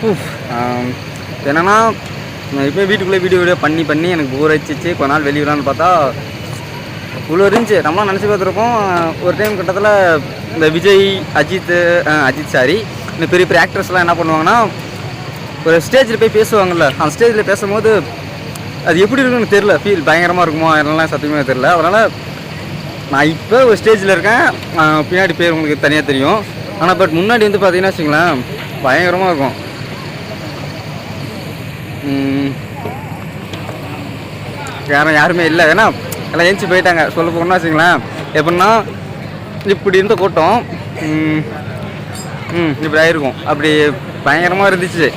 ஊஃப் என்னென்னா இப்போ வீட்டுக்குள்ளே வீடியோ பண்ணி பண்ணி எனக்கு போர் அடிச்சிச்சு. கொஞ்ச நாள் வெளியே விடலான்னு பார்த்தா இவ்வளோ இருந்துச்சு. நம்மளாம் நினச்சி பார்த்துருப்போம். ஒரு டைம் கட்டத்தில் இந்த விஜய், அஜித் சாரி இந்த பெரிய பெரிய ஆக்ட்ரஸ்லாம் என்ன பண்ணுவாங்கன்னா, ஒரு ஸ்டேஜில் போய் பேசுவாங்கள்ல, அந்த ஸ்டேஜில் பேசும்போது அது எப்படி இருக்குன்னு தெரில. ஃபீல் பயங்கரமாக இருக்குமோ அதெல்லாம் சத்தியமாக தெரில. அதனால் நான் இப்போ ஒரு ஸ்டேஜில் இருக்கேன். பின்னாடி பேர் உங்களுக்கு தனியாக தெரியும். ஆனால் பட் முன்னாடி வந்து பார்த்தீங்கன்னா வச்சுங்களேன் பயங்கரமாக இருக்கும். யாருமே இல்லை, ஏன்னா எல்லாம் ஏஞ்சி போயிட்டாங்க. சொல்ல போனால் வச்சுங்களேன் எப்படின்னா இப்படி இருந்த கூட்டம் இப்படி ஆயிருக்கும். அப்படி பயங்கரமாக இருந்துச்சு.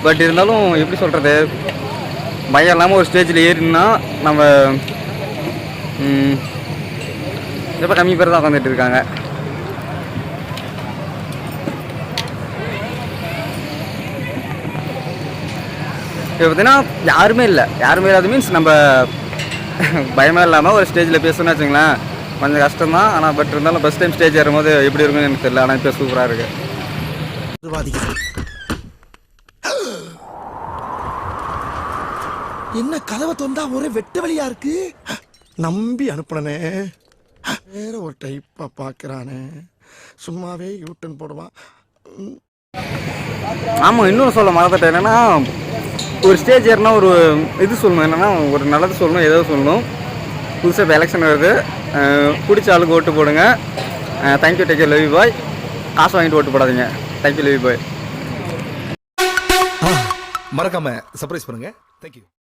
பட் இருந்தாலும் எப்படி சொல்கிறது, பயம் இல்லாமல் ஒரு ஸ்டேஜில் ஏறினா நம்ம இப்போ கம்மி பேர் தான் உட்காந்துட்டு இருக்காங்க. இப்போ பார்த்தீங்கன்னா யாருமே இல்லாத மீன்ஸ் நம்ம பயமே இல்லாமல் ஒரு ஸ்டேஜில் பேசணும்னு வச்சுங்களேன் கொஞ்சம் கஷ்டம்தான். ஆனால் பட் இருந்தாலும் ஃபஸ்ட் டைம் ஸ்டேஜ் ஏறும்போது எப்படி இருக்குன்னு எனக்கு தெரியல. ஆனால் இப்போ சூப்பராக இருக்குது. என்ன கதவை தொந்தா ஒரே வெட்ட வழியா இருக்கு. நம்பி அனுப்புனே வேற ஒரு டைப்பா பாக்குறானே. சும்மாவே யூட்டன் போடுவான். ஆமாம், இன்னொன்று சொல்ல மறந்துட்டேன். என்னென்னா ஒரு ஸ்டேஜ் ஏறினா ஒரு இது சொல்லணும். என்னென்னா ஒரு நல்லது சொல்லணும், ஏதோ சொல்லணும். புதுசாக இப்போ எலெக்ஷன் வருது. பிடிச்ச ஆளுக்கு ஓட்டு போடுங்க. Thank you, take you, love you bye. காசு வாங்கிட்டு ஓட்டு போடாதீங்க. Thank you, love you bye. மறக்காம சர்ப்ரைஸ் பண்ணுங்க. தேங்க்யூ.